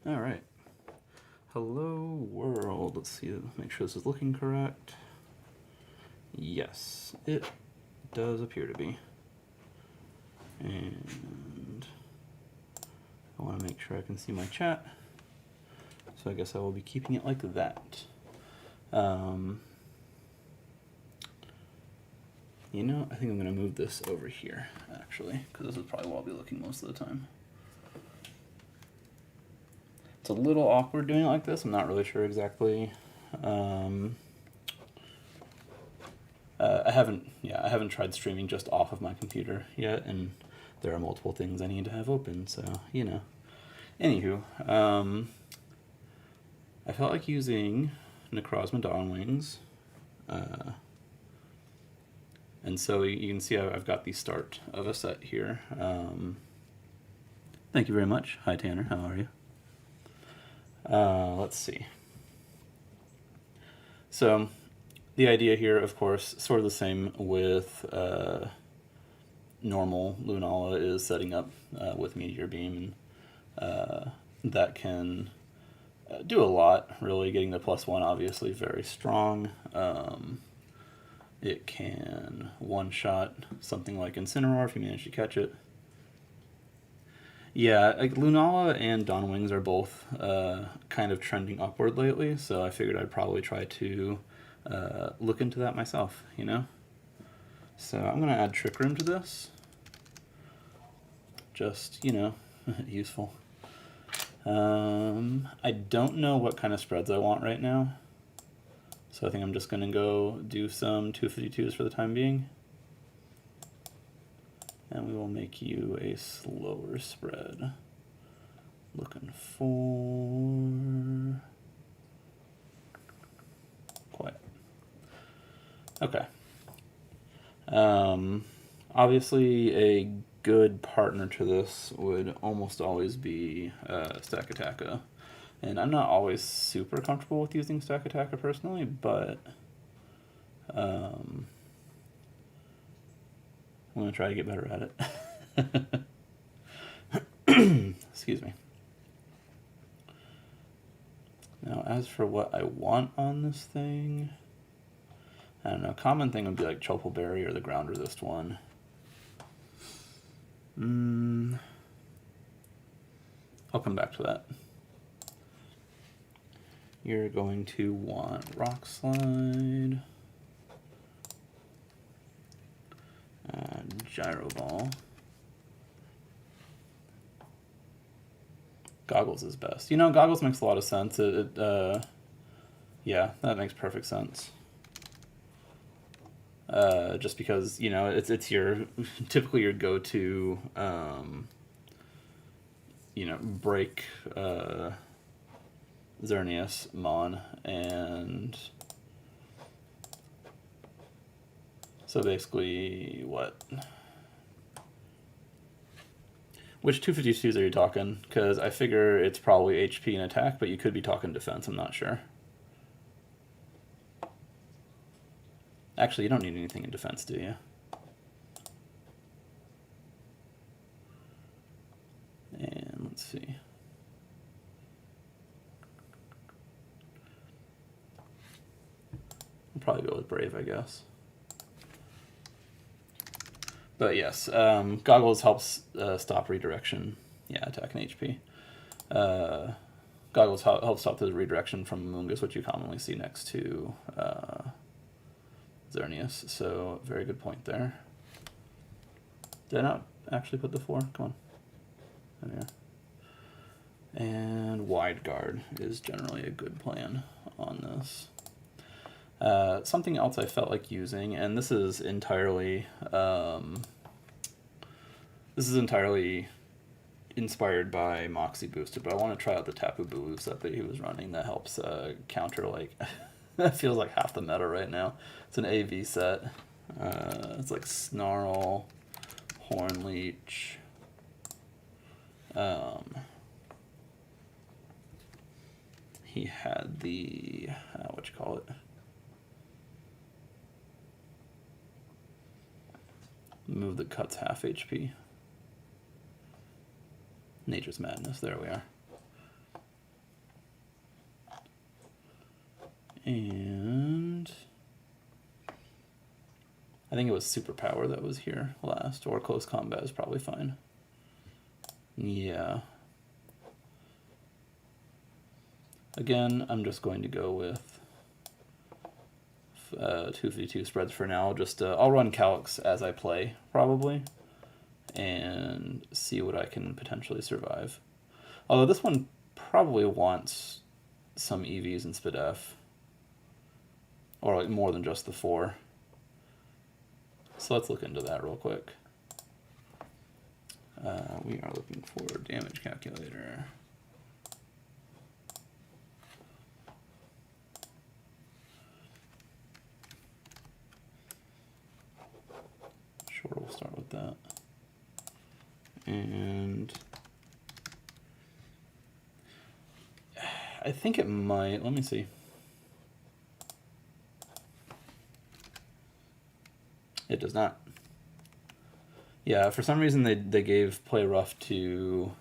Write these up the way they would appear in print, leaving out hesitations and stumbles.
All right. Hello world. Let's see, make sure this is looking correct. Yes, it does appear to be. And I want to make sure I can see my chat. So I guess I will be keeping it like that. You know, I think I'm going to move this over here, actually, because this is probably where I'll be looking most of the time. It's a little awkward doing it like this. I'm not really sure exactly. I haven't tried streaming just off of my computer yet, and there are multiple things I need to have open, so, you know. Anywho, I felt like using Necrozma Dawn Wings. And so you can see I've got the start of a set here. Thank you very much. Hi, Tanner. How are you? Let's see. So the idea here, of course, sort of the same with normal Lunala, is setting up with Meteor Beam, and that can do a lot, really. Getting the +1, obviously, very strong. It can one-shot something like Incineroar if you manage to catch it. Yeah, like Lunala and Dawn Wings are both kind of trending upward lately, so I figured I'd probably try to look into that myself, you know? So I'm going to add Trick Room to this. Just, you know, useful. I don't know what kind of spreads I want right now. So I think I'm just going to go do some 252s for the time being. And we will make you a slower spread. Looking for... Quiet. Okay. Obviously, a good partner to this would almost always be Stakataka. And I'm not always super comfortable with using Stakataka personally, but I'm going to try to get better at it. Excuse me. Now, as for what I want on this thing, I don't know. Common thing would be like Chople Berry or the ground resist one. I'll come back to that. You're going to want Rock Slide, Gyro Ball. Goggles is best. You know, Goggles makes a lot of sense. Yeah, that makes perfect sense. Just because, you know, it's your typically your go-to, you know, break Xerneas, Mon, and so basically what? Which 252s are you talking? Because I figure it's probably HP and attack, but you could be talking defense, I'm not sure. Actually, you don't need anything in defense, do you? And let's see. I'll probably go with Brave, I guess. But yes, Goggles helps stop redirection. Yeah, attack and HP. Goggles helps stop the redirection from Mungus, which you commonly see next to Xerneas. So, very good point there. Did I not actually put the 4? Come on. There we are. And Wide Guard is generally a good plan on this. Something else I felt like using, and this is entirely inspired by Moxie Boosted, but I want to try out the Tapu Bulu set that he was running that helps counter, like, that feels like half the meta right now. It's an AV set. It's like Snarl, Horn Leech. He had the, what you call it? Move that cuts half HP. Nature's Madness, there we are. And I think it was Superpower that was here last, or Close Combat is probably fine. Yeah. Again, I'm just going to go with 252 spreads for now. Just I'll run calcs as I play, probably, and see what I can potentially survive. Although this one probably wants some EVs and SpDef, or like more than just the 4. So let's look into that real quick. We are looking for damage calculator. Sure, we'll start with that. And I think it might, let me see. It does not. Yeah, for some reason they gave Play Rough to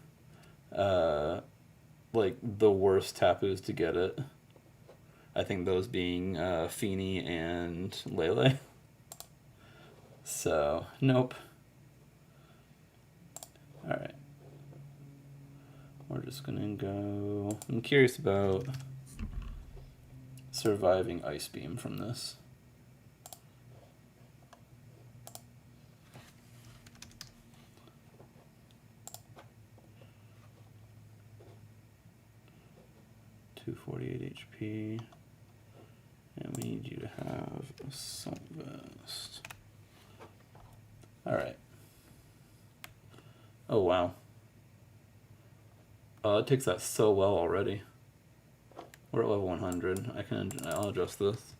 like the worst Tapus to get it. I think those being Feeny and Lele. So, nope. Alright. We're just gonna go... I'm curious about surviving Ice Beam from this. .248 HP. And we need you to have Assault Vest. Alright. Oh wow. Oh, it takes that so well already. We're at level 100. I'll adjust this.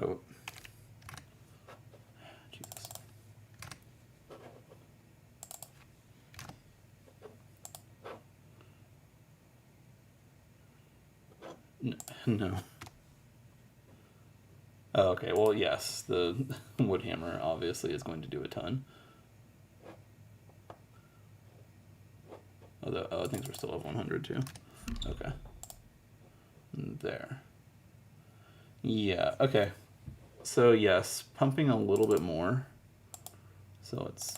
Oh. Jesus. No. Oh, okay, well, yes, the wood hammer obviously is going to do a ton. Although, I think we're still at 100 too. Okay. There. Yeah, okay. So, yes, pumping a little bit more. So let's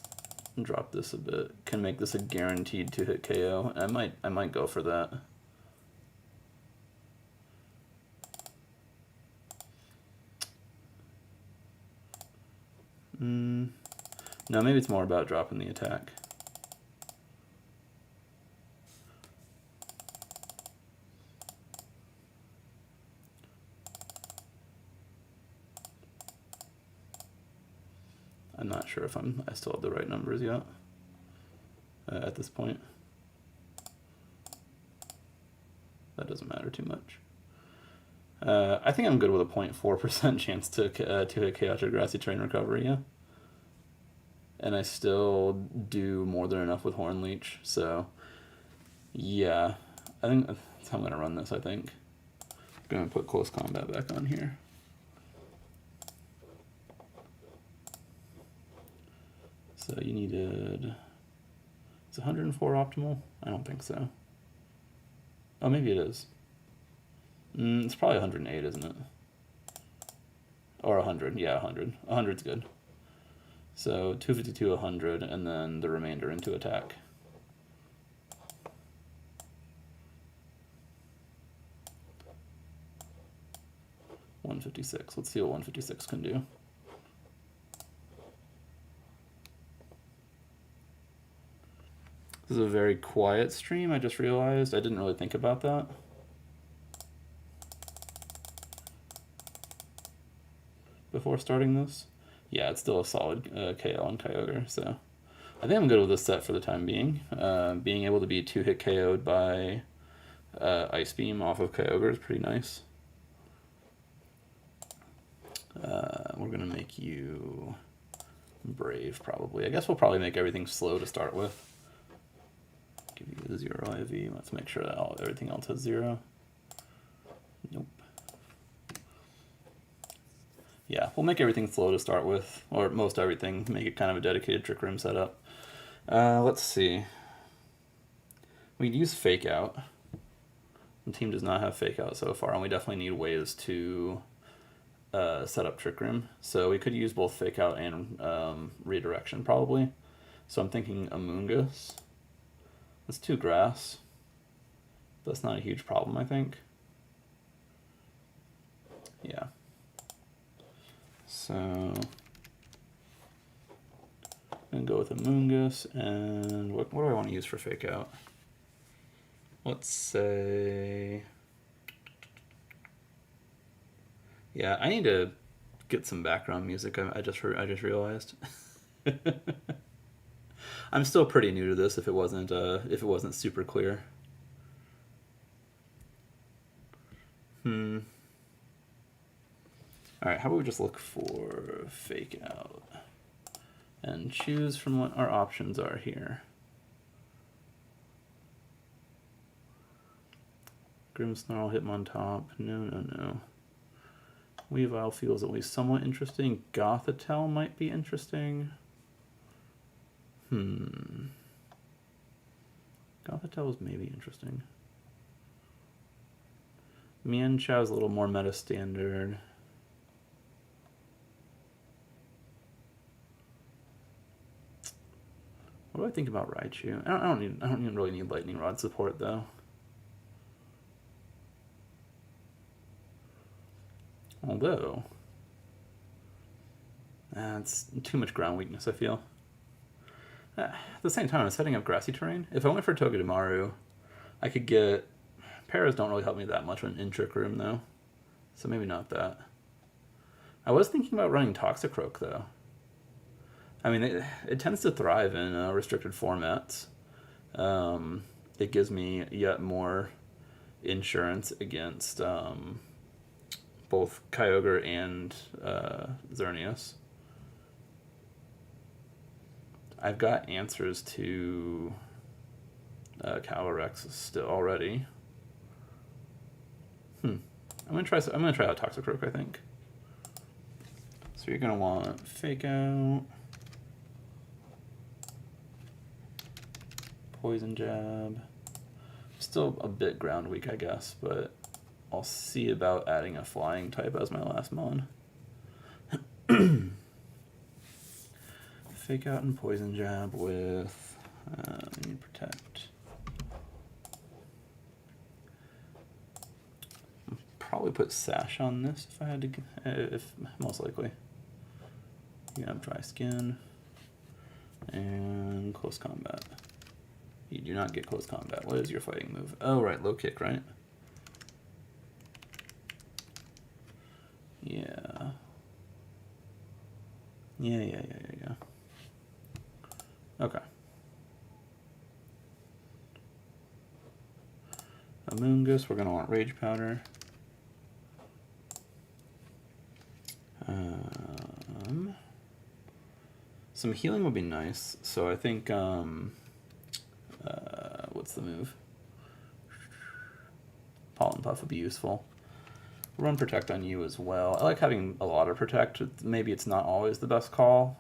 drop this a bit. Can make this a guaranteed 2-hit KO. I might go for that. No, maybe it's more about dropping the attack. I'm not sure if I still have the right numbers yet at this point. That doesn't matter too much. I think I'm good with a 0.4% chance to hit Chaotic Grassy Terrain Recovery, yeah. And I still do more than enough with Horn Leech, so yeah. I think that's how I'm going to run this, I think. I'm going to put Close Combat back on here. So you needed... Is 104 optimal? I don't think so. Oh, maybe it is. It's probably 108, isn't it? Or 100, yeah, 100. 100's good. So 252, 100, and then the remainder into attack. .156. Let's see what 156 can do. This is a very quiet stream, I just realized. I didn't really think about that. Before starting this. Yeah, it's still a solid KO on Kyogre, so I think I'm good with this set for the time being. Being able to be 2-hit KO'd by Ice Beam off of Kyogre is pretty nice. We're going to make you Brave, probably. I guess we'll probably make everything slow to start with. Give you a 0 IV. Let's make sure that everything else has 0. Nope. Yeah, we'll make everything slow to start with, or most everything, make it kind of a dedicated Trick Room setup. Let's see. We'd use Fake Out. The team does not have fake out so far, and we definitely need ways to set up Trick Room. So we could use both fake out and redirection probably. So I'm thinking Amoonguss. That's 2 grass. That's not a huge problem, I think. Yeah. So I'm gonna go with Amoonguss, and what do I want to use for fake out? Let's say, yeah, I need to get some background music. I just realized. I'm still pretty new to this. If it wasn't super clear. All right, how about we just look for fake out and choose from what our options are here. Grimmsnarl, Hitmontop, no. Weavile feels at least somewhat interesting. Gothitelle might be interesting. Gothitelle is maybe interesting. Mienshao is a little more meta standard. What do I think about Raichu? I don't even really need Lightning Rod support though. Although, it's too much ground weakness, I feel. At the same time, I'm setting up grassy terrain. If I went for Togedemaru, I could get... Paras don't really help me that much in Trick Room, though. So maybe not that. I was thinking about running Toxicroak, though. I mean, it tends to thrive in restricted formats. It gives me yet more insurance against both Kyogre and Xerneas. I've got answers to Calyrex still already. I'm gonna try out Toxicroak, I think. So you're gonna want Fake Out, Poison Jab. Still a bit ground weak, I guess, but I'll see about adding a flying type as my last mon. Fake Out and Poison Jab with we need Protect. Probably put Sash on this if I had to, if most likely. You have Dry Skin and Close Combat. You do not get Close Combat. What is your fighting move? Oh, right, Low Kick, right? Yeah. Yeah. Okay. Amoonguss, we're gonna want Rage Powder. Some healing would be nice, so I think, what's the move? Pollen Puff would be useful. Run Protect on you as well. I like having a lot of Protect. Maybe it's not always the best call.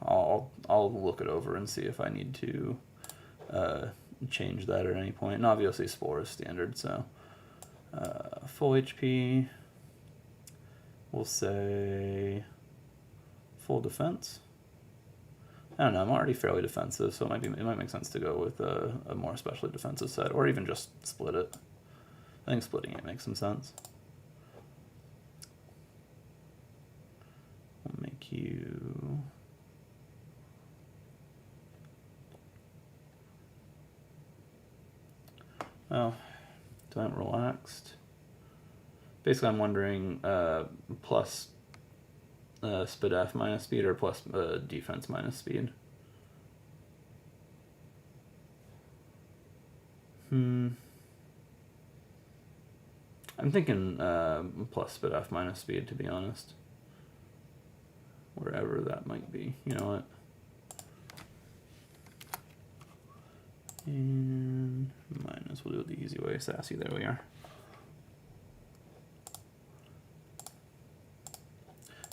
I'll look it over and see if I need to change that at any point. And obviously Spore is standard, so full HP. We'll say full defense. I don't know, I'm already fairly defensive, so it might make sense to go with a more especially defensive set, or even just split it. I think splitting it makes some sense. We'll make you... Oh, I'm relaxed. Basically, I'm wondering plus Spadef minus speed or plus defense minus speed. I'm thinking plus Spadef minus speed, to be honest. Wherever that might be. You know what? And minus, we'll do it the easy way. Sassy, there we are.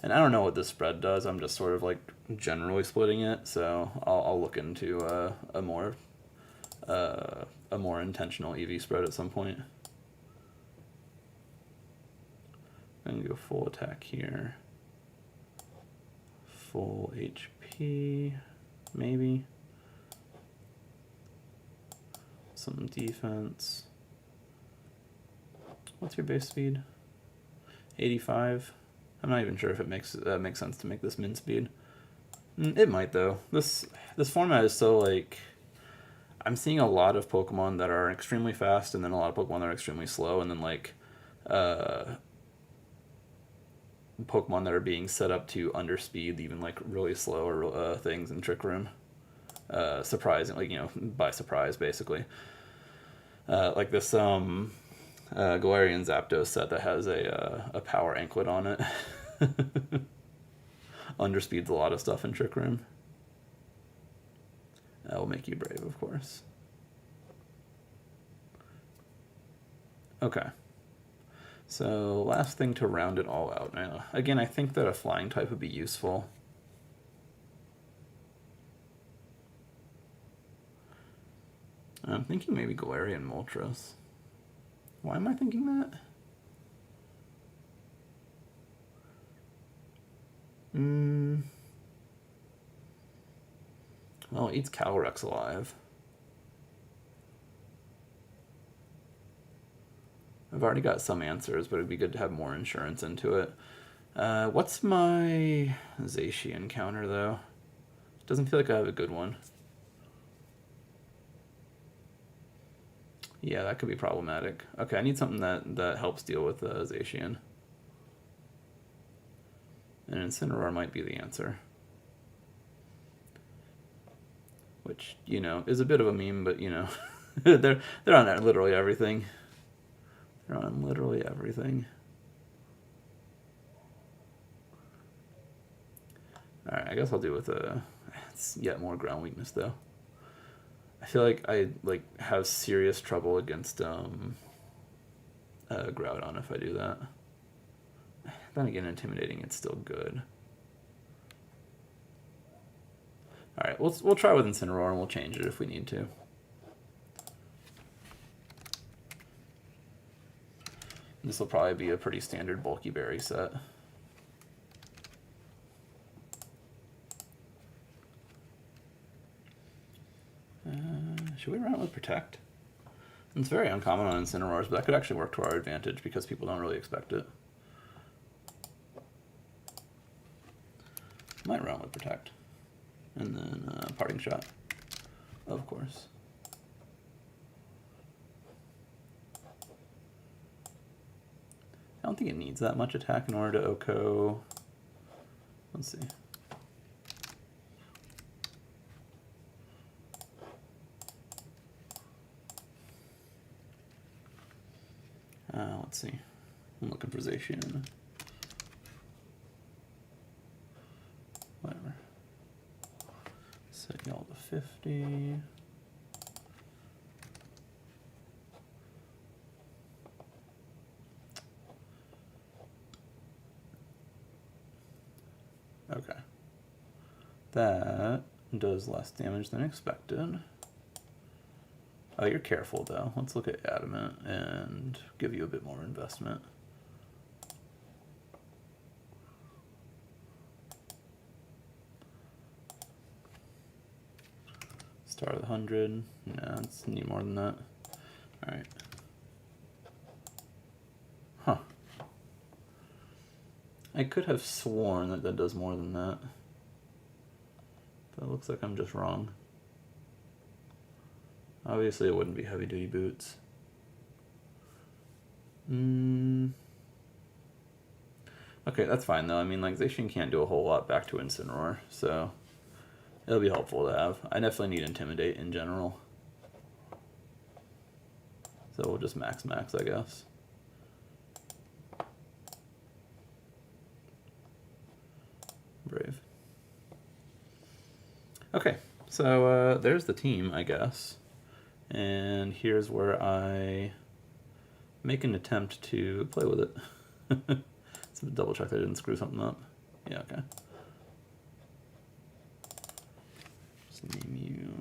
And I don't know what this spread does. I'm just sort of like generally splitting it, so I'll look into a more intentional EV spread at some point. I'm gonna go full attack here. Full HP, maybe. Some defense. What's your base speed? 85. I'm not even sure if it makes sense to make this min speed. It might though. This format is so like, I'm seeing a lot of Pokemon that are extremely fast, and then a lot of Pokemon that are extremely slow, and then like Pokemon that are being set up to underspeed even like really slow things in Trick Room. Surprisingly, you know, by surprise basically. Like this Galarian Zapdos set that has a power anklet on it. Underspeeds a lot of stuff in Trick Room. That will make you brave, of course. Okay. So last thing to round it all out now. Again, I think that a flying type would be useful. I'm thinking maybe Galarian Moltres. Why am I thinking that? Well, it eats Calyrex alive. I've already got some answers, but it'd be good to have more insurance into it. What's my Zacian counter, though? Doesn't feel like I have a good one. Yeah, that could be problematic. Okay, I need something that helps deal with Zacian. And Incineroar might be the answer. Which, you know, is a bit of a meme, but, you know, they're on literally everything. They're on literally everything. Alright, I guess I'll do with it's yet more ground weakness, though. I feel like I have serious trouble against Groudon if I do that. Then again, intimidating, it's still good. All right, we'll try with Incineroar and we'll change it if we need to. This will probably be a pretty standard bulky berry set. Should we run it with Protect? It's very uncommon on Incineroars, but that could actually work to our advantage because people don't really expect it. Might run with Protect. And then Parting Shot, of course. I don't think it needs that much attack in order to OHKO. Let's see. Let's see. I'm looking for Zacian. Whatever. Set y'all to 50. Okay. That does less damage than expected. Oh, you're careful though. Let's look at Adamant and give you a bit more investment. Start with 100. No, it's need more than that. All right. Huh. I could have sworn that that does more than that. But it looks like I'm just wrong. Obviously, it wouldn't be heavy-duty boots. Okay, that's fine, though. I mean, like, Zacian can't do a whole lot back to Incineroar, so it'll be helpful to have. I definitely need Intimidate in general. So we'll just max, I guess. Brave. Okay, so there's the team, I guess. And here's where I make an attempt to play with it. Let's double check that I didn't screw something up. Yeah, okay. Just name you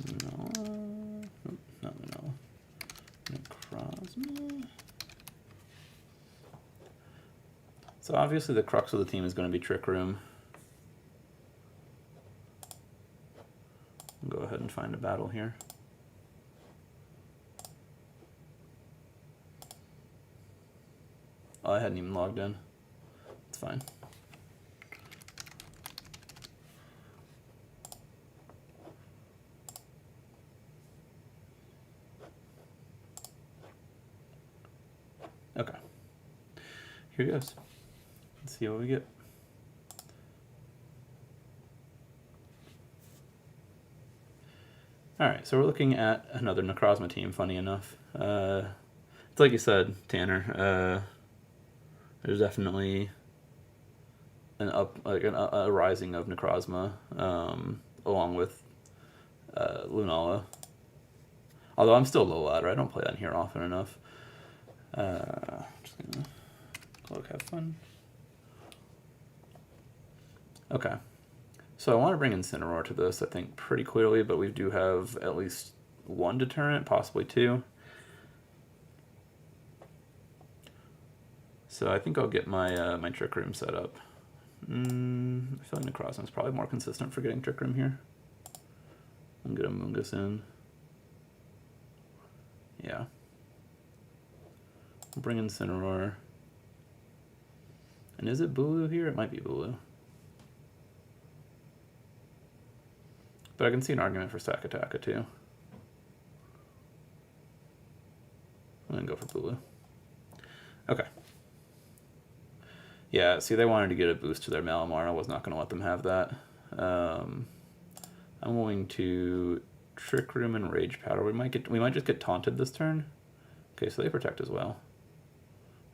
Vanilla. Nope, not Vanilla. Necrozma. So obviously the crux of the team is going to be Trick Room. I'll go ahead and find a battle here. Oh, I hadn't even logged in. It's fine. Okay. Here goes. Let's see what we get. Alright, so we're looking at another Necrozma team, funny enough. It's like you said, Tanner. There's definitely a rising of Necrozma, along with Lunala. Although I'm still low ladder, I don't play on here often enough. Just gonna cloak, have fun. Okay. So I want to bring Incineroar to this, I think, pretty clearly, but we do have at least one deterrent, possibly two. So I think I'll get my my Trick Room set up. I feel like Necrozma is probably more consistent for getting Trick Room here. I'll get a Mungus in. Yeah. I'll bring Incineroar. And is it Bulu here? It might be Bulu. But I can see an argument for Sakataka too. I'm gonna go for Bulu. Okay. Yeah, see, they wanted to get a boost to their Malamar. I was not going to let them have that. I'm going to Trick Room and Rage Powder. We might just get taunted this turn. Okay, so they protect as well.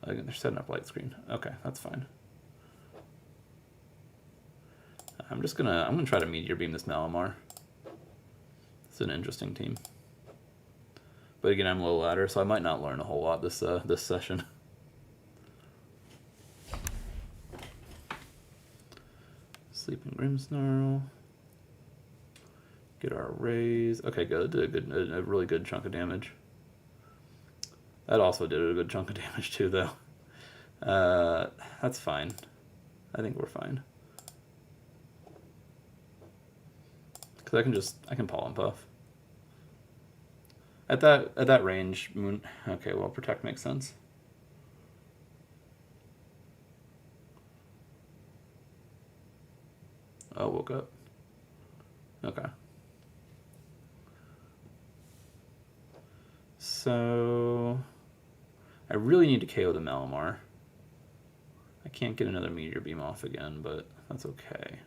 They're setting up Light Screen. Okay, that's fine. I'm gonna try to Meteor Beam this Malamar. It's an interesting team. But again, I'm low ladder, so I might not learn a whole lot this this session. Sleeping Grimmsnarl. Get our raise. Okay, good. Did a really good chunk of damage. That also did a good chunk of damage too, though. That's fine. I think we're fine. Because I can Pollen Puff. At that range, Moon. Okay, well, Protect makes sense. Oh, woke up. Okay. So I really need to KO the Malamar. I can't get another Meteor Beam off again, but that's okay.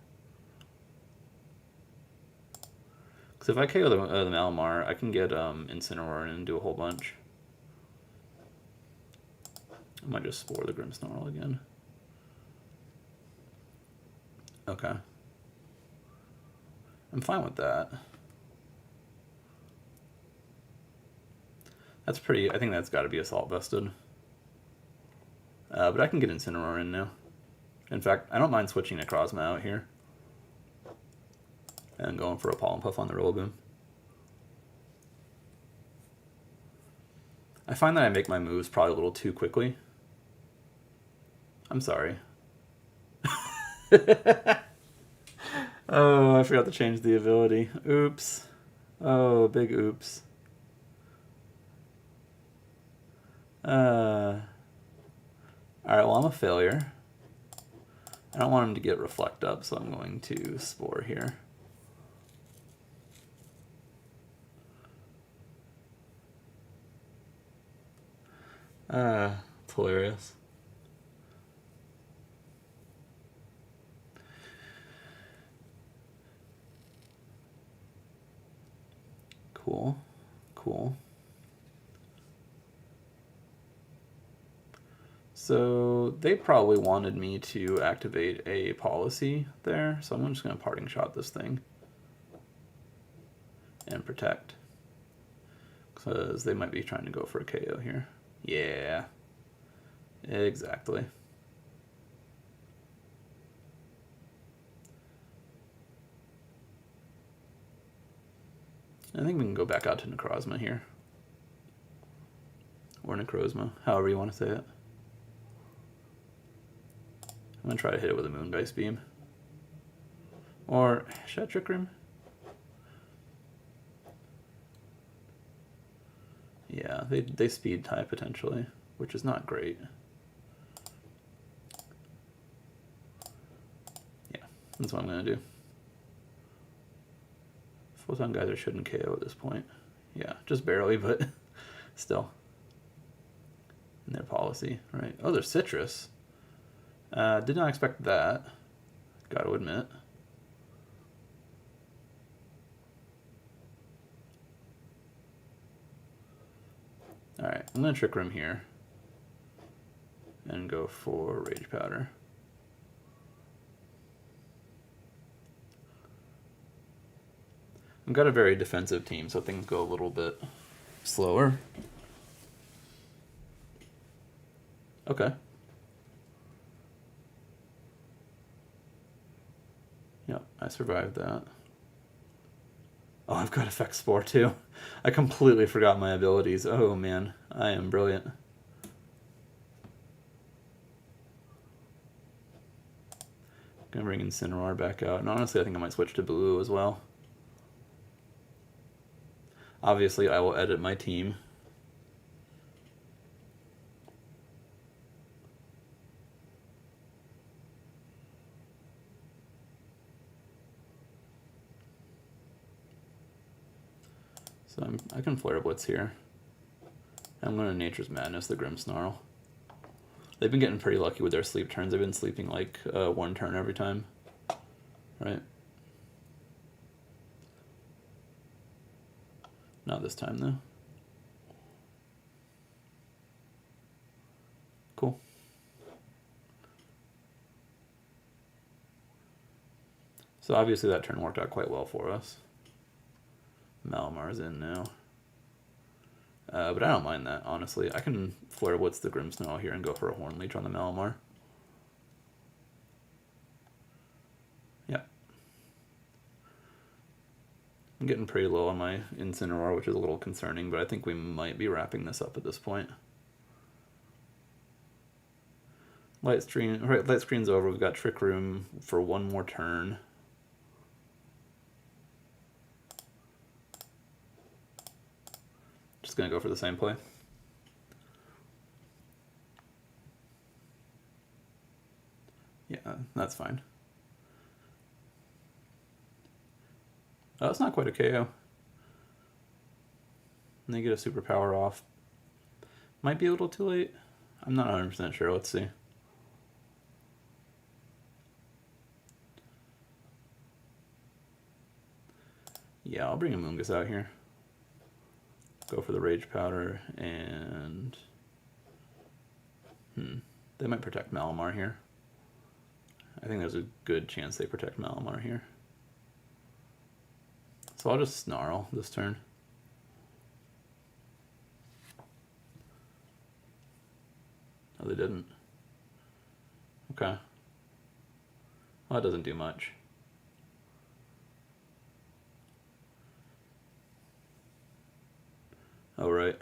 Because if I KO the Malamar, I can get Incineroar in and do a whole bunch. I might just Spore the Grimmsnarl again. Okay. I'm fine with that. That's pretty, I think that's got to be Assault Vested. But I can get Incineroar in now. In fact, I don't mind switching Necrozma out here. And going for a Pollen Puff on the Rillaboom. I find that I make my moves probably a little too quickly. I'm sorry. Oh, I forgot to change the ability. Oops. Oh, big oops. Alright, well, I'm a failure. I don't want him to get Reflect up, so I'm going to Spore here. It's hilarious. Cool. Cool. So they probably wanted me to activate a policy there, so I'm just going to Parting Shot this thing and Protect, because they might be trying to go for a KO here. Yeah, exactly. I think we can go back out to Necrozma here. Or Necrozma, however you want to say it. I'm gonna try to hit it with a Moongeist Beam. Or should I Trick Room? Yeah, they speed tie potentially, which is not great. Yeah, that's what I'm gonna do. Photon Geyser shouldn't KO at this point. Yeah, just barely, but still. In their policy, right? Oh, there's Citrus. Did not expect that. Gotta admit. Alright, I'm gonna Trick Room here. And go for Rage Powder. I've got a very defensive team, so things go a little bit slower. Okay. Yep, I survived that. Oh, I've got Effect Spore too. I completely forgot my abilities. Oh man, I am brilliant. Gonna bring Incineroar back out, and honestly I think I might switch to blue as well. Obviously I will edit my team. So I can Flare Blitz here. I'm going to Nature's Madness, the Grimmsnarl. They've been getting pretty lucky with their sleep turns. They've been sleeping like one turn every time. Right? Not this time though. Cool. So obviously that turn worked out quite well for us. Malamar's in now. But I don't mind that, honestly. I can Flare Blitz the Grimmsnarl here and go for a Horn Leech on the Malamar. Yeah. I'm getting pretty low on my Incineroar, which is a little concerning, but I think we might be wrapping this up at this point. Light Screen's over. We've got Trick Room for one more turn. Just gonna go for the same play. Yeah, that's fine. Oh, it's not quite a KO. And they get a superpower off. Might be a little too late. I'm not 100% sure. Let's see. Yeah, I'll bring a Moongus out here. Go for the Rage Powder, and they might protect Malamar here. I think there's a good chance they protect Malamar here. So I'll just Snarl this turn. Oh, they didn't. Okay. Well, that doesn't do much. Oh, right.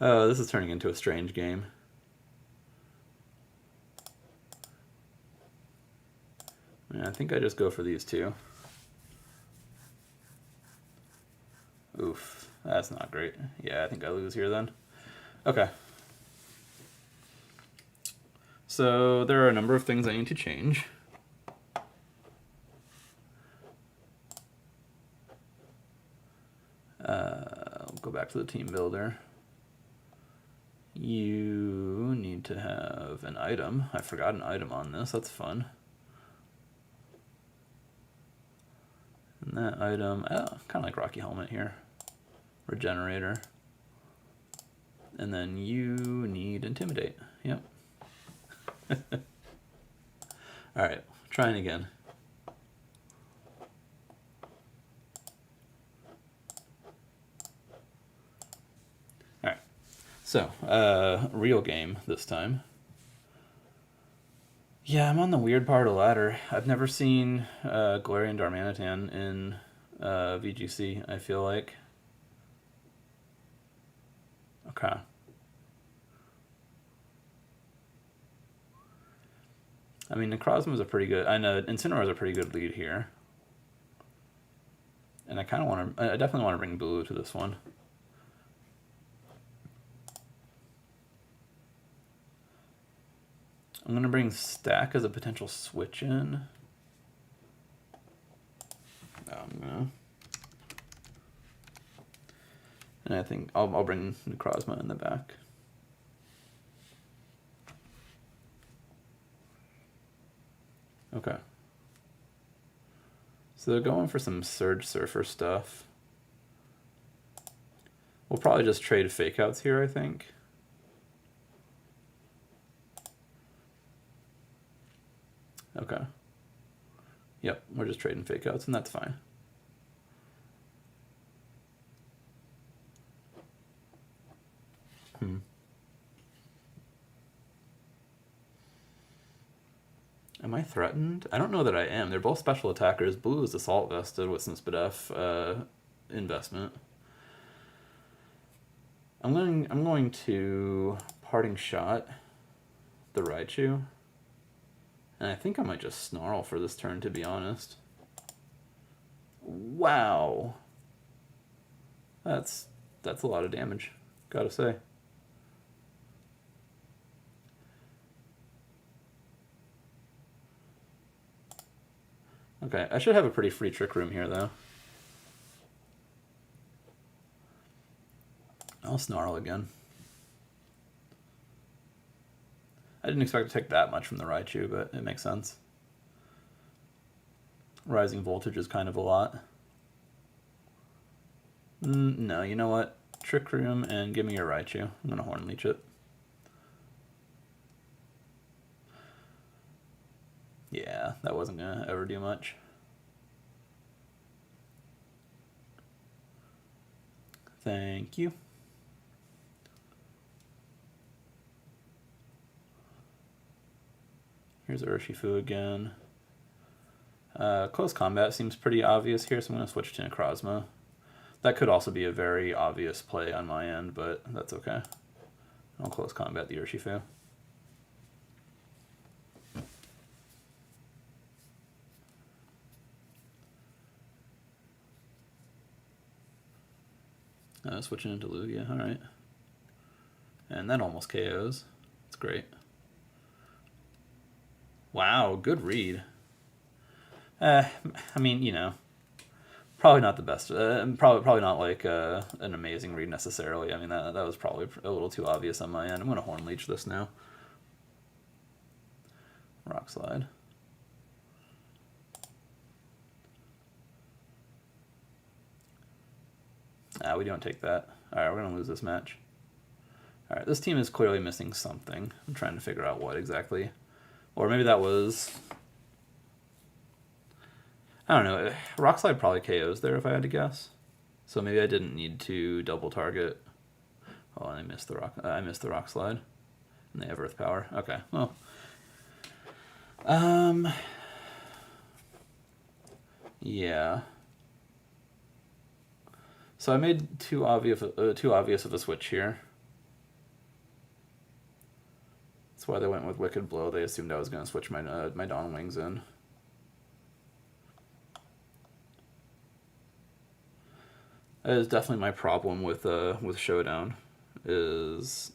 Oh, this is turning into a strange game. I think I just go for these two. Oof, that's not great. Yeah, I think I lose here then. Okay. So there are a number of things I need to change. I'll go back to the team builder. You need to have an item. I forgot an item on this. That's fun. And that item, kind of like Rocky Helmet here. Regenerator. And then you need Intimidate. Yep. Alright, trying again. Alright, so, real game this time. Yeah, I'm on the weird part of the ladder. I've never seen Galarian Darmanitan in VGC, I feel like. Okay. I mean, Necrozma is a pretty good... I know Incineroar is a pretty good lead here. And I kind of want to... I definitely want to bring Blue to this one. I'm going to bring Stack as a potential switch in. I'm going to... And I think I'll bring Necrozma in the back. Okay. So they're going for some Surge Surfer stuff. We'll probably just trade Fake Outs here, I think. Okay. Yep, we're just trading Fake Outs, and that's fine. Am I threatened? I don't know that I am. They're both special attackers. Blue is Assault Vested with some SPDF investment. I'm going to Parting Shot the Raichu. And I think I might just Snarl for this turn, to be honest. Wow. That's a lot of damage, gotta say. Okay, I should have a pretty free Trick Room here, though. I'll Snarl again. I didn't expect to take that much from the Raichu, but it makes sense. Rising Voltage is kind of a lot. No, you know what? Trick Room and give me your Raichu. I'm going to Horn Leech it. Yeah, that wasn't going to ever do much. Thank you. Here's Urshifu again. Close Combat seems pretty obvious here, so I'm going to switch to Necrozma. That could also be a very obvious play on my end, but that's okay. I'll Close Combat the Urshifu. Switching into Lugia, alright. And that almost KOs. That's great. Wow, good read. I mean, you know, probably not the best. Probably not like an amazing read necessarily. I mean, that was probably a little too obvious on my end. I'm going to Horn Leech this now. Rock Slide. We don't take that. Alright, we're going to lose this match. Alright, this team is clearly missing something. I'm trying to figure out what exactly. Or maybe that was... I don't know. Rock Slide probably KOs there if I had to guess. So maybe I didn't need to double target. Oh, and I missed the Rock Slide. And they have Earth Power. Okay, well. Yeah. So I made too obvious of a switch here. That's why they went with Wicked Blow. They assumed I was going to switch my Dawn Wings in. That is definitely my problem with Showdown. Is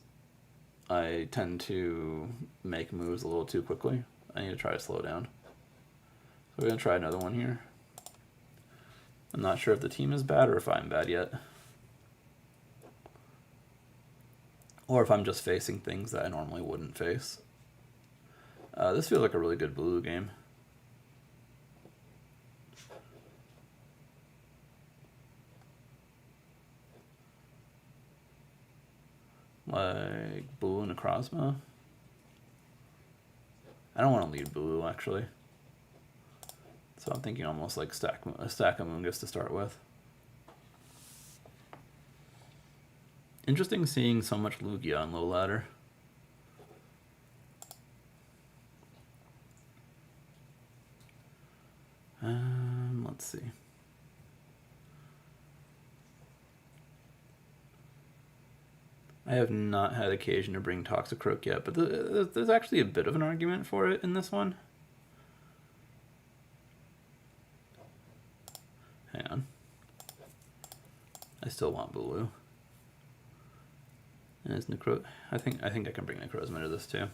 I tend to make moves a little too quickly. I need to try to slow down. So we're going to try another one here. I'm not sure if the team is bad or if I'm bad yet. Or if I'm just facing things that I normally wouldn't face. This feels like a really good blue game. Like Blue and Necrozma. I don't want to lead Blue, actually. So I'm thinking almost like a stack of Moongus to start with. Interesting seeing so much Lugia on low ladder. Let's see. I have not had occasion to bring Toxicroak yet, but there's actually a bit of an argument for it in this one. Hang on. I still want Bulu. And is I think I can bring Necrozma to this too.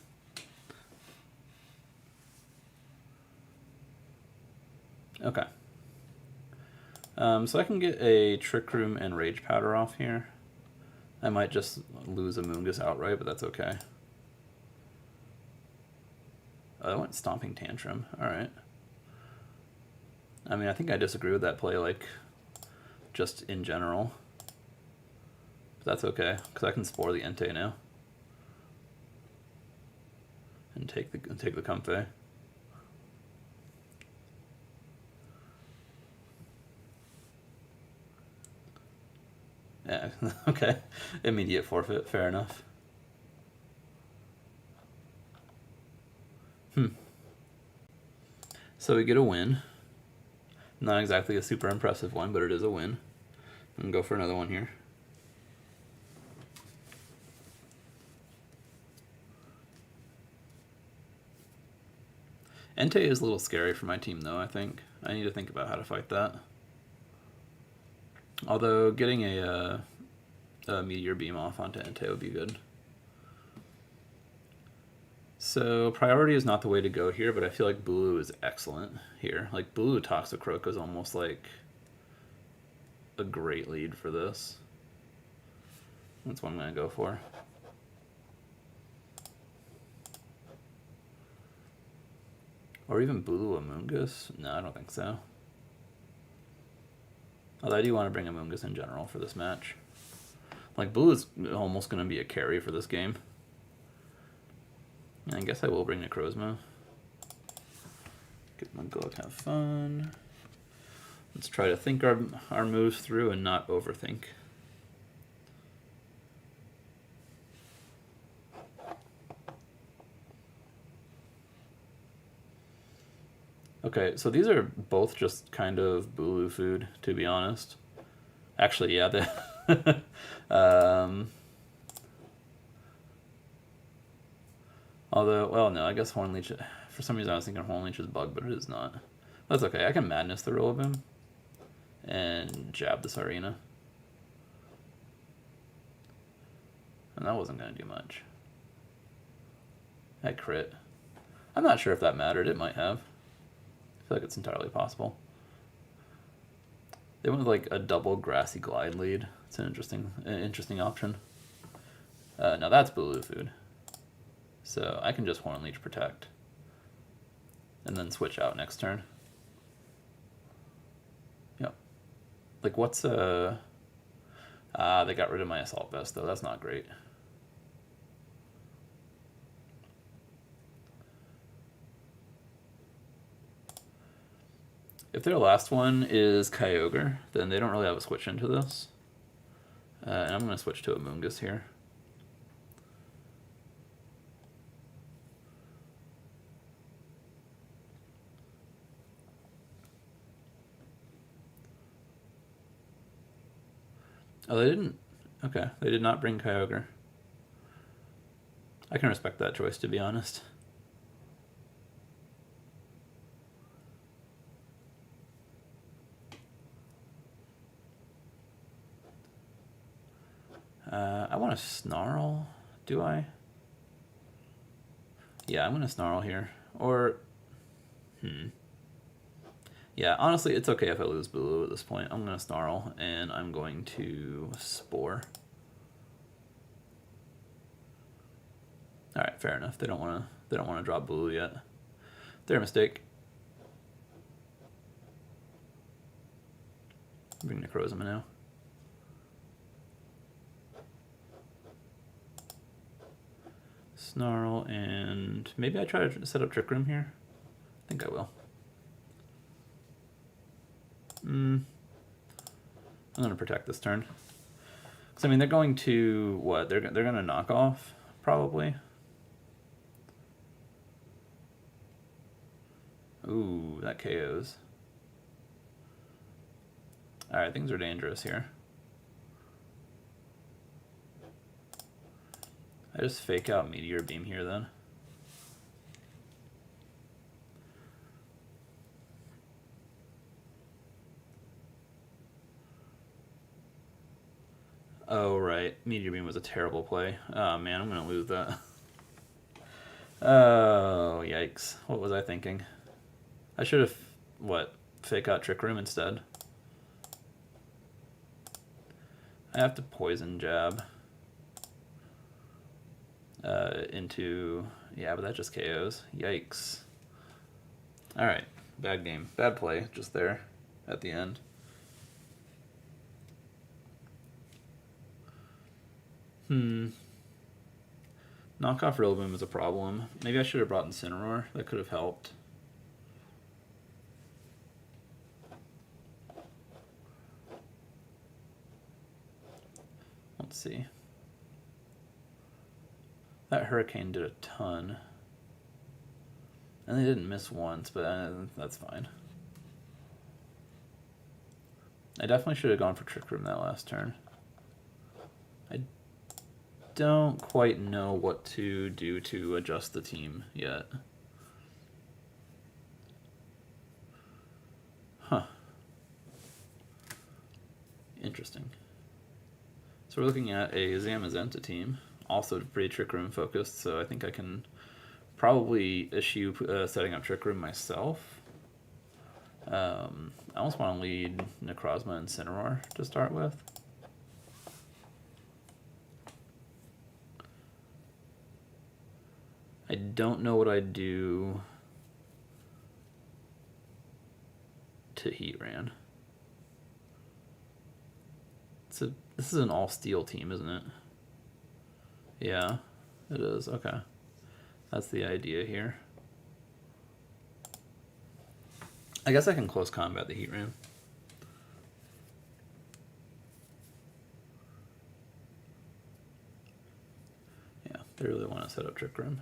Okay. So I can get a Trick Room and Rage Powder off here. I might just lose a Moongus outright, but that's okay. Oh, I went Stomping Tantrum. Alright. I mean, I think I disagree with that play, like, just in general. But that's okay, because I can Spore the Entei now. And take the Comfey. Yeah, okay. Immediate forfeit, fair enough. So we get a win. Not exactly a super impressive one, but it is a win. I'm gonna go for another one here. Entei is a little scary for my team, though, I think. I need to think about how to fight that. Although getting a Meteor Beam off onto Entei would be good. So priority is not the way to go here, but I feel like Bulu is excellent here. Like Bulu Toxicroak is almost like a great lead for this. That's what I'm going to go for. Or even Bulu Amoonguss? No, I don't think so. Although I do want to bring Amoonguss in general for this match. Like, Bulu is almost going to be a carry for this game. I guess I will bring Necrozma. Get my Glug, have fun. Let's try to think our moves through and not overthink. Okay, so these are both just kind of Bulu food, to be honest. Actually, yeah, they although, well, no, I guess Hornleech, for some reason I was thinking Hornleech is Bug, but it is not. That's okay, I can Madness the Rillaboom and jab this Arena. And that wasn't going to do much. I crit. I'm not sure if that mattered, it might have. I feel like it's entirely possible. They went with like a double Grassy Glide lead. It's an interesting option. Now that's Bulu food. So I can just Hornleech Protect. And then switch out next turn. Yep. Like what's they got rid of my Assault Vest though, that's not great. If their last one is Kyogre, then they don't really have a switch into this. And I'm going to switch to Amoonguss here. Oh, they didn't. Okay, they did not bring Kyogre. I can respect that choice, to be honest. I want to Snarl, do I? Yeah, I'm going to Snarl here. Or, yeah, honestly, it's okay if I lose Bulu at this point. I'm going to Snarl, and I'm going to Spore. All right, fair enough. They don't want to drop Bulu yet. Their mistake. Bring Necrozma now. Snarl, and maybe I try to set up Trick Room here. I think I will. I'm going to protect this turn. Because, I mean, they're going to, what? They're going to knock off, probably. Ooh, that KOs. Alright, things are dangerous here. I just fake out Meteor Beam here then. Oh, right. Meteor Beam was a terrible play. Oh, man, I'm going to lose that. Oh, yikes. What was I thinking? I should have, what, fake out Trick Room instead. I have to Poison Jab into... Yeah, but that just KOs. Yikes. Alright, bad game. Bad play, just there at the end. Knockoff Rillaboom is a problem. Maybe I should have brought Incineroar. That could have helped. Let's see. That Hurricane did a ton. And they didn't miss once, but that's fine. I definitely should have gone for Trick Room that last turn. I don't quite know what to do to adjust the team yet. Huh. Interesting. So we're looking at a Zamazenta team, also pretty Trick Room focused, so I think I can probably issue setting up Trick Room myself. I almost want to lead Necrozma and Incineroar to start with. I don't know what I'd do to Heatran. This is an all-steel team, isn't it? Yeah, it is. Okay. That's the idea here. I guess I can close combat the Heatran. Yeah, they really want to set up Trick Room.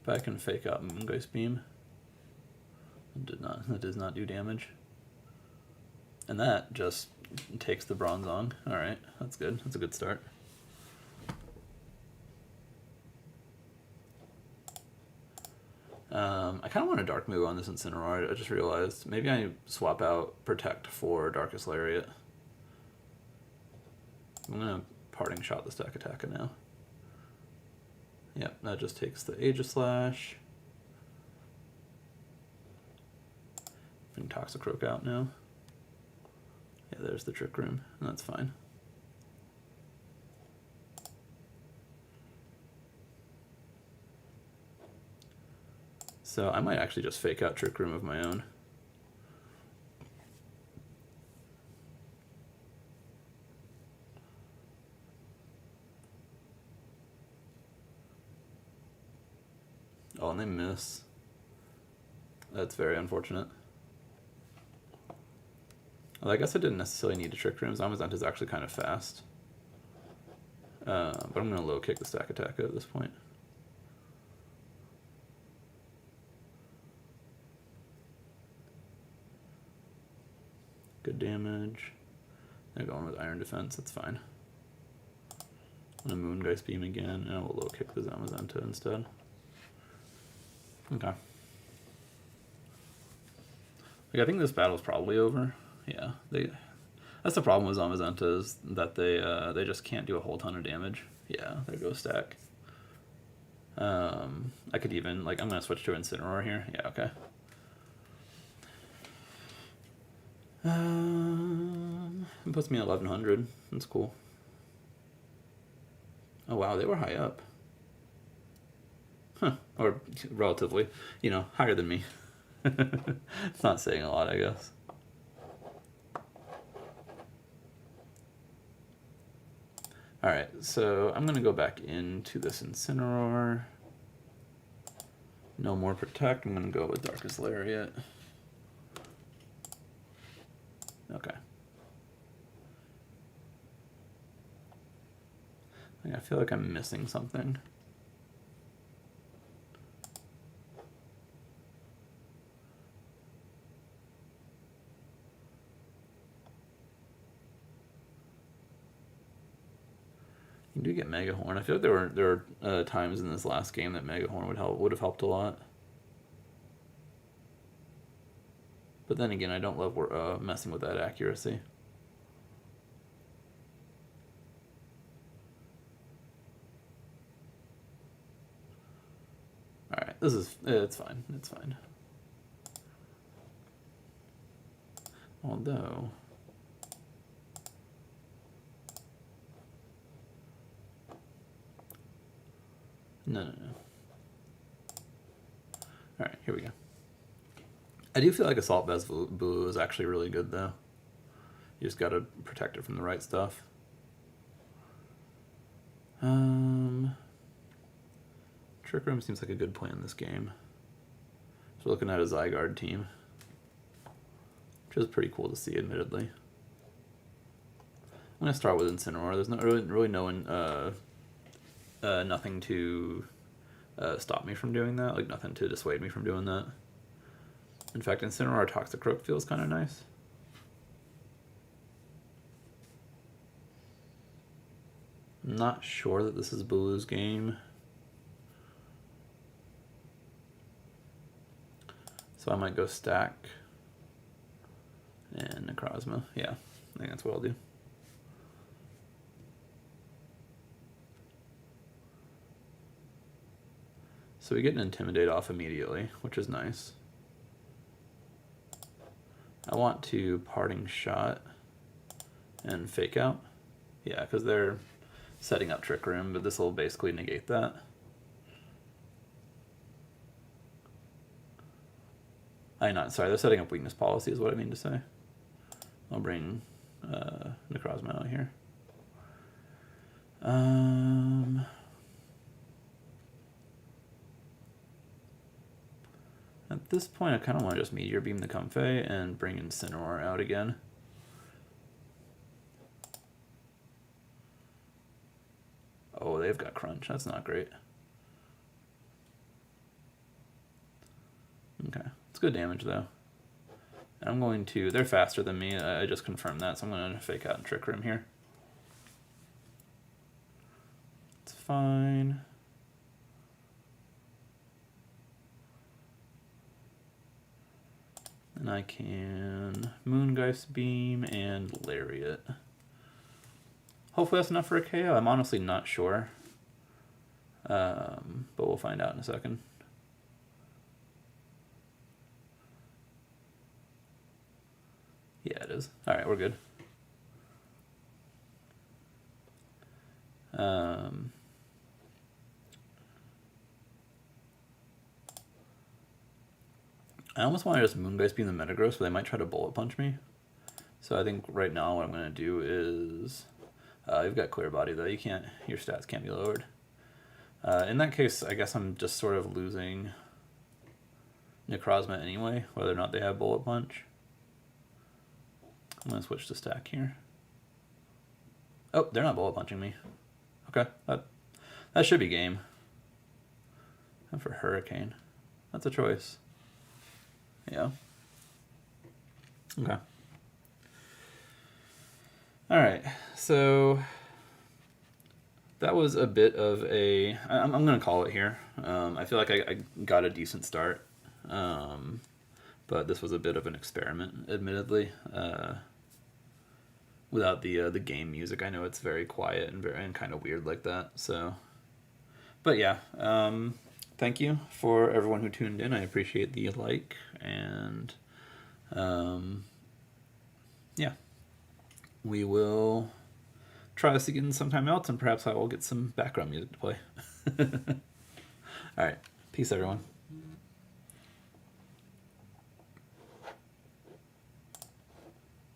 If I can fake out Moongeist Beam, that does not do damage. And that just takes the Bronzong. Alright, that's good. That's a good start. I kind of want a Dark move on this Incineroar. I just realized maybe I swap out Protect for Darkest Lariat. I'm going to Parting Shot the Stack Attacker now. Yep, that just takes the Aegislash. Bring Toxicroak out now. Yeah, there's the Trick Room, and that's fine. So I might actually just fake out Trick Room of my own. Oh, and they miss. That's very unfortunate. Well, I guess I didn't necessarily need to Trick Room. Zamazenta is actually kind of fast. But I'm going to low kick the Stack Attacker at this point. Good damage. They're going with Iron Defense, that's fine. I'm going to Moongeist Beam again, and I will low kick the Zamazenta instead. Okay. Like, I think this battle's probably over. Yeah, that's the problem with Zamazenta, is that they just can't do a whole ton of damage. Yeah, there goes Stack. I could even, like, I'm going to switch to Incineroar here. Yeah, okay. It puts me at 1100. That's cool. Oh wow, they were high up. Huh. Or relatively, you know, higher than me. It's not saying a lot, I guess. Alright, so I'm going to go back into this Incineroar. No more Protect. I'm going to go with Darkest Lariat. Okay. I feel like I'm missing something. Maybe get Mega Horn. I feel like there were times in this last game that Mega Horn would have helped a lot. But then again, I don't love messing with that accuracy. All right, it's fine. It's fine. Although, no. All right, here we go. I do feel like Assault Vest Blue is actually really good, though. You just gotta protect it from the right stuff. Trick Room seems like a good play in this game. So looking at a Zygarde team, which is pretty cool to see, admittedly. I'm gonna start with Incineroar. There's really no one, nothing to stop me from doing that. Like nothing to dissuade me from doing that. In fact, Incineroar Toxicroak feels kind of nice. I'm not sure that this is Blue's game. So I might go Stack and Necrozma. Yeah, I think that's what I'll do. So we get an Intimidate off immediately, which is nice. I want to Parting Shot and Fake Out. Yeah, because they're setting up Trick Room, but this will basically negate that. Sorry, they're setting up Weakness Policy is what I mean to say. I'll bring Necrozma out here. At this point, I kind of want to just Meteor Beam the Comfey and bring Incineroar out again. Oh, they've got Crunch. That's not great. Okay, it's good damage though. And I'm going to... They're faster than me. I just confirmed that, so I'm going to Fake Out and Trick Room here. It's fine. And I can Moongeist Beam and Lariat. Hopefully that's enough for a KO. I'm honestly not sure. But we'll find out in a second. Yeah, it is. Alright, we're good. I almost want to just Moongeist Beam the Metagross, but they might try to Bullet Punch me. So I think right now what I'm going to do is... you've got Clear Body though, your stats can't be lowered. In that case, I guess I'm just sort of losing Necrozma anyway, whether or not they have Bullet Punch. I'm going to switch to Stack here. Oh, they're not Bullet Punching me. Okay, that should be game. And for Hurricane, that's a choice. Yeah. Okay. Alright, so that was a bit of a... I'm going to call it here. I feel like I got a decent start, but this was a bit of an experiment, admittedly. Without the game music, I know it's very quiet and kind of weird like that. So, but yeah, thank you for everyone who tuned in. I appreciate the like, and yeah, we will try this again sometime else, and perhaps I will get some background music to play. All right, peace, everyone.